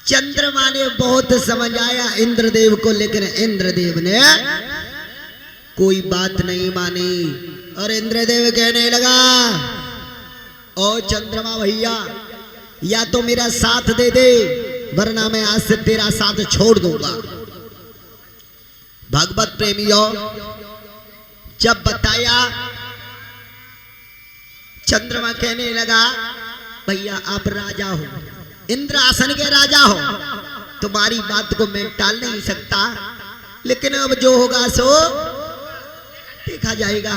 चंद्रमा ने बहुत समझ आया इंद्रदेव को, लेकिन इंद्रदेव ने कोई बात नहीं मानी। और इंद्रदेव कहने लगा, ओ चंद्रमा भैया, या तो मेरा साथ दे दे वरना मैं आज से तेरा साथ छोड़ दूंगा। भगवत प्रेमियों, जब बताया, चंद्रमा कहने लगा, भैया आप राजा हो, इंद्रासन के राजा हो, तुम्हारी बात को मैं टाल नहीं सकता, लेकिन अब जो होगा सो देखा जाएगा।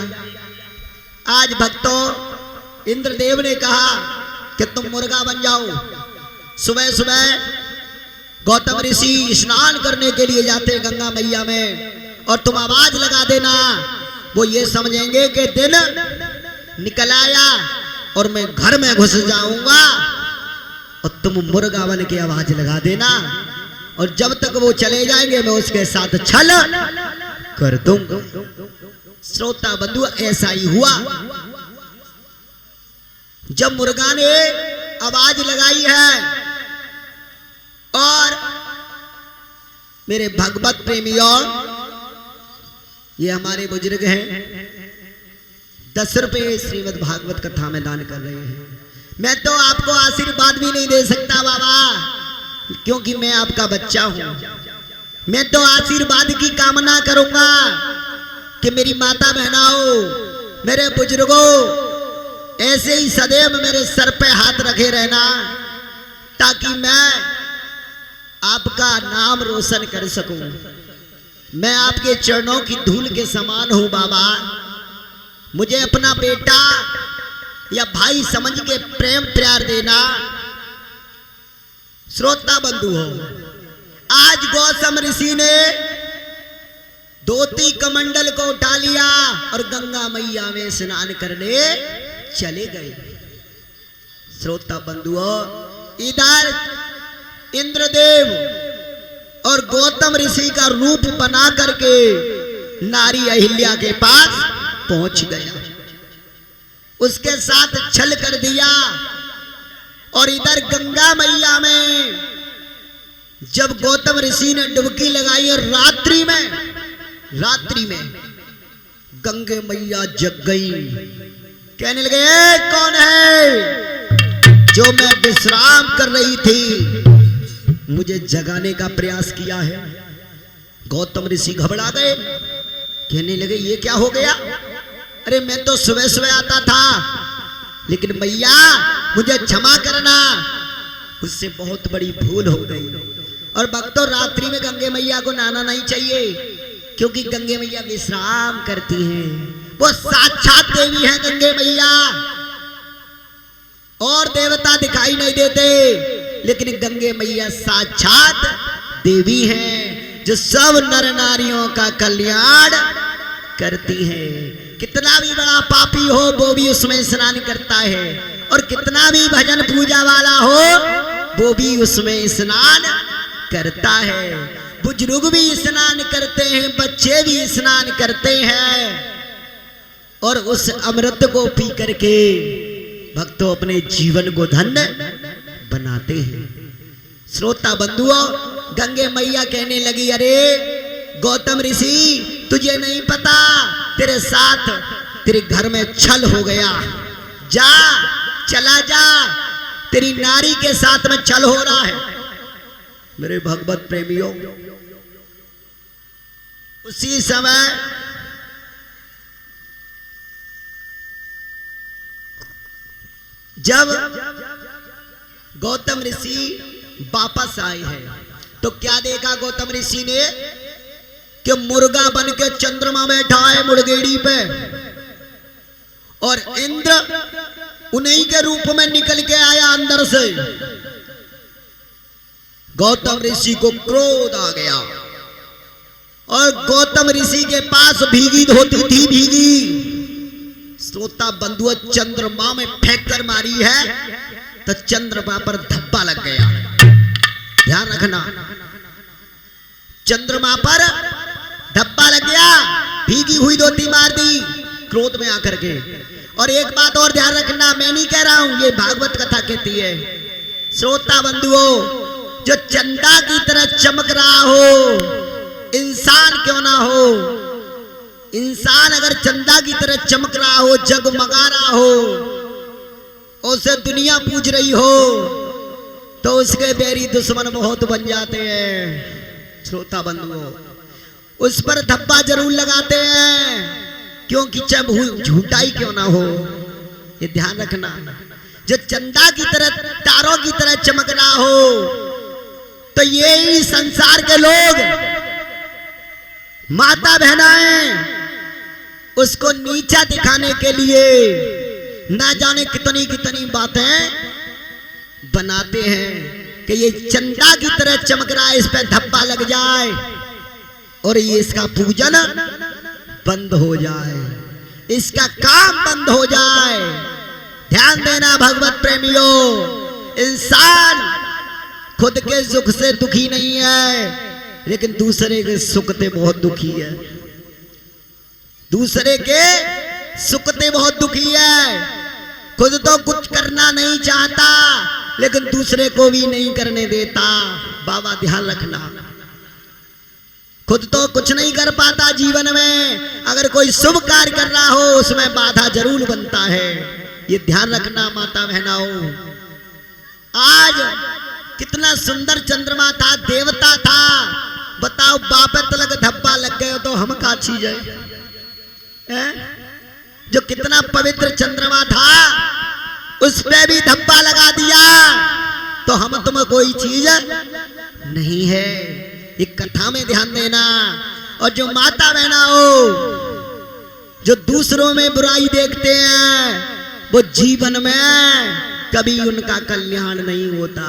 आज भक्तों, इंद्रदेव ने कहा कि तुम मुर्गा बन जाओ। सुबह सुबह गौतम ऋषि स्नान करने के लिए जाते गंगा मैया में, और तुम आवाज लगा देना, वो ये समझेंगे कि दिन निकल आया और मैं घर में घुस जाऊंगा, और तुम मुर्गा बन के आवाज लगा देना, और जब तक वो चले जाएंगे मैं उसके साथ छल कर दूंगा। श्रोता बंधु, ऐसा ही हुआ। जब मुर्गा ने आवाज लगाई है, और मेरे भगवत प्रेमियों, ये हमारे बुजुर्ग हैं, 10 रुपए श्रीमद् भागवत कथा में दान कर रहे हैं। मैं तो आपको आशीर्वाद भी नहीं दे सकता बाबा, क्योंकि मैं आपका बच्चा हूं। मैं तो आशीर्वाद की कामना करूंगा कि मेरी माता बहनाओं, मेरे बुजुर्गों, ऐसे ही सदैव मेरे सर पे हाथ रखे रहना, ताकि मैं आपका नाम रोशन कर सकूं। मैं आपके चरणों की धूल के समान हूं बाबा। मुझे अपना बेटा या भाई समझ के प्रेम प्यार देना। श्रोता बंधु हो, आज गौतम ऋषि ने धोती कमंडल को उठा लिया और गंगा मैया में स्नान करने चले गए। श्रोता बंधुओं, इधर इंद्रदेव और गौतम ऋषि का रूप बना करके नारी अहिल्या के पास पहुंच गया, उसके साथ छल कर दिया। और इधर गंगा मैया में जब गौतम ऋषि ने डुबकी लगाई, और रात्रि में गंगे मैया जग गई, कहने लगे, कौन है जो मैं विश्राम कर रही थी, मुझे जगाने का प्रयास किया है। गौतम ऋषि घबरा गए, कहने लगे, ये क्या हो गया? अरे मैं तो सुबह सुबह आता था, लेकिन मैया मुझे क्षमा करना, मुझसे बहुत बड़ी भूल हो गई। और भक्तों, रात्रि में गंगे मैया को नहाना नहीं चाहिए, क्योंकि गंगे मैया विश्राम करती हैं। वो साक्षात देवी है गंगे मैया, और देवता दिखाई नहीं देते, लेकिन गंगे मैया साक्षात देवी हैं, जो सब नर नारियों का कल्याण करती है। कितना भी बड़ा पापी हो वो भी उसमें स्नान करता है, और कितना भी भजन पूजा वाला हो वो भी उसमें स्नान करता है। बुजुर्ग भी स्नान करते हैं, बच्चे भी स्नान करते हैं, और उस अमृत को पी करके भक्तों अपने जीवन को धन्य बनाते हैं। श्रोता बंधुओं, गंगे मैया कहने लगी, अरे गौतम ऋषि, तुझे नहीं पता, तेरे साथ तेरे घर में छल हो गया, जा, चला जा, तेरी नारी के साथ में छल हो रहा है। मेरे भगवत प्रेमियों, उसी समय जब गौतम ऋषि वापस आए हैं, तो क्या देखा गौतम ऋषि ने कि मुर्गा बन के चंद्रमा बैठा है मुर्गेड़ी पे, और इंद्र उन्हीं के रूप में निकल के आया अंदर से। गौतम ऋषि को क्रोध आ गया, और गौतम ऋषि के पास भीगी धोती थी, भीगी। श्रोता बंधुओं, चंद्रमा में फेंक कर मारी है तो चंद्रमा पर धब्बा लग गया। ध्यान रखना, चंद्रमा पर धब्बा लग गया, भीगी हुई धोती मार दी क्रोध में आकर के। और एक बात और ध्यान रखना, मैं नहीं कह रहा हूं, ये भागवत कथा कहती है। श्रोता बंधुओं, जो चंदा की तरह चमक रहा हो, इंसान क्यों ना हो, इंसान अगर चंदा की तरह चमक रहा हो, जगमगा रहा हो, उसे दुनिया पूज रही हो, तो उसके बैरी दुश्मन बहुत बन जाते हैं। श्रोता बंधुओं, उस पर धब्बा जरूर लगाते हैं, क्योंकि चाहे झूठाई क्यों ना हो, ये ध्यान रखना। जो चंदा की तरह, तारों की तरह चमक रहा हो, तो यही संसार के लोग, माता बहनाएं, उसको नीचा दिखाने के लिए ना जाने कितनी कितनी बातें बनाते हैं कि ये चंदा की तरह चमक रहा है, इस पे धब्बा लग जाए और ये इसका पूजन बंद हो जाए, इसका काम बंद हो जाए। ध्यान देना भगवत प्रेमियों, इंसान खुद के सुख से दुखी नहीं है, लेकिन दूसरे के सुख से बहुत दुखी है। दूसरे के सुख से बहुत दुखी है। खुद तो कुछ करना नहीं चाहता, लेकिन दूसरे को भी नहीं करने देता। बाबा ध्यान रखना, खुद तो कुछ नहीं कर पाता जीवन में, अगर कोई शुभ कार्य कर रहा हो उसमें बाधा जरूर बनता है। ये ध्यान रखना माता बहनाओं। आज कितना सुंदर चंद्रमा था, देवता था, बताओ बापे तलक धब्बा लग गए तो हम का चीज है? जो कितना पवित्र चंद्रमा था उस पे भी धब्बा लगा दिया, तो हम तुम कोई चीज नहीं है। एक कथा में ध्यान देना। और जो माता बहना हो, जो दूसरों में बुराई देखते हैं, वो जीवन में कभी उनका कल्याण नहीं होता,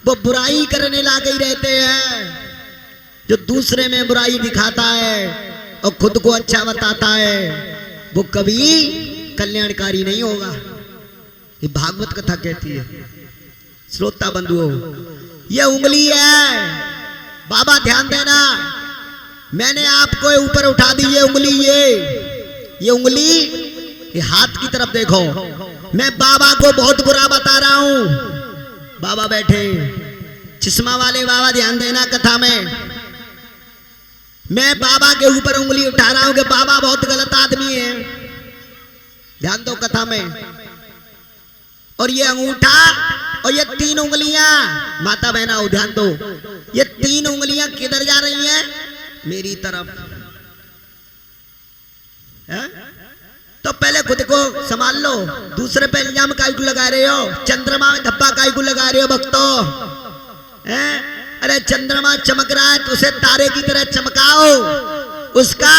वो बुराई करने लागे ही रहते हैं। जो दूसरे में बुराई दिखाता है और खुद को अच्छा बताता है, वो कभी कल्याणकारी नहीं होगा। ये भागवत कथा कहती है। श्रोता बंधुओं, ये उंगली है, बाबा ध्यान देना, मैंने आपको ऊपर उठा दी ये उंगली, ये उंगली, ये हाथ की तरफ देखो। मैं बाबा को बहुत बुरा बता रहा हूं। बाबा बैठे, चश्मा वाले बाबा ध्यान देना कथा में। मैं बाबा के ऊपर उंगली उठा रहा हूं कि बाबा बहुत गलत आदमी है। ध्यान दो कथा में। और ये अंगूठा और ये 3 उंगलियां, माता बहना ध्यान दो, ये 3 उंगलियां किधर जा रही हैं? मेरी तरफ है? तो पहले खुद को संभाल लो। दूसरे पे इल्जाम काहे को लगा रहे हो? चंद्रमा में धब्बा काहे को लगा रहे हो भक्तों? अरे चंद्रमा चमक रहा है तो उसे तारे की तरह चमकाओ, उसका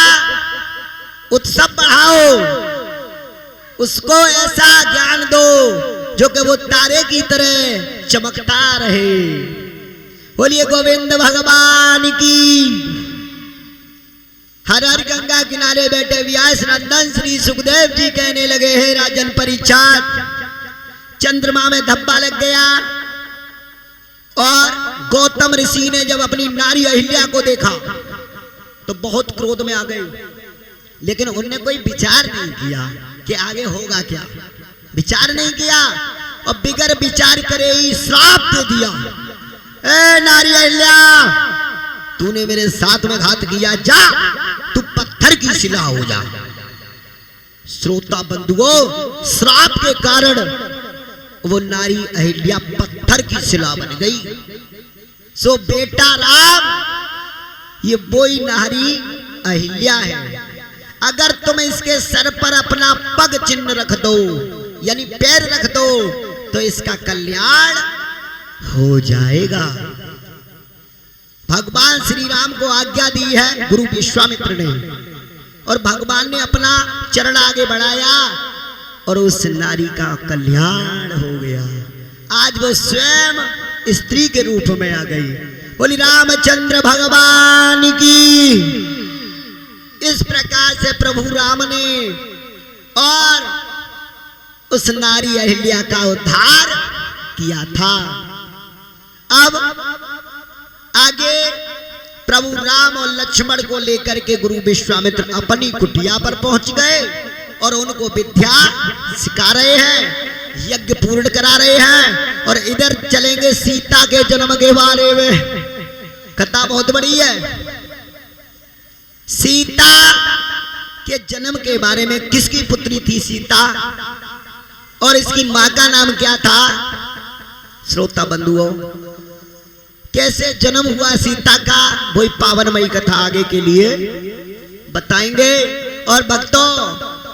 उत्सव बढ़ाओ, उसको ऐसा ज्ञान दो जो कि वो तारे की तरह चमकता रहे। बोलिए गोविंद भगवान की। हर हर गंगा किनारे बैठे व्यास नंदन श्री सुखदेव जी कहने लगे, हे राजन परीक्षित, चंद्रमा में धब्बा लग गया। और गौतम ऋषि ने जब अपनी नारी अहिल्या को देखा तो बहुत क्रोध में आ गए, लेकिन उन्होंने कोई विचार नहीं किया कि आगे होगा क्या। विचार नहीं किया और बिगर विचार करे ही श्राप दे दिया, ए नारी अहिल्या, तूने मेरे साथ में घात किया, जा तू पत्थर की शिला हो जा। श्रोता बंधुओं, श्राप के कारण वो नारी अहिल्या पत्थर की शिला बन गई। सो बेटा राम, ये वही नारी अहिल्या है। अगर तुम इसके सर पर अपना पग चिन्ह रख दो, यानी पैर रख दो, तो इसका कल्याण हो जाएगा। भगवान श्री राम को आज्ञा दी है गुरु विश्वामित्र ने, और भगवान ने अपना चरण आगे बढ़ाया और उस नारी का कल्याण हो गया। आज वो स्वयं स्त्री के रूप में आ गई। बोली रामचंद्र भगवान की। इस प्रकार से प्रभु राम ने और उस नारी अहिल्या का उद्धार किया था। अब आगे प्रभु राम और लक्ष्मण को लेकर के गुरु विश्वामित्र अपनी कुटिया पर पहुंच गए और उनको विद्या सिखा रहे हैं, यज्ञ पूर्ण करा रहे हैं। और इधर चलेंगे सीता के जन्म के बारे में। कथा बहुत बड़ी है। सीता के जन्म के बारे में, किसकी पुत्री थी सीता और इसकी मां का नाम क्या था। श्रोता बंधुओं, कैसे जन्म हुआ सीता का, वही पावनमयी कथा आगे के लिए बताएंगे। और भक्तों,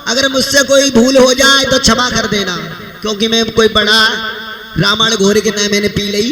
अगर मुझसे कोई भूल हो जाए तो क्षमा कर देना, क्योंकि मैं कोई बड़ा रामायण घोर के न मैंने पी ली।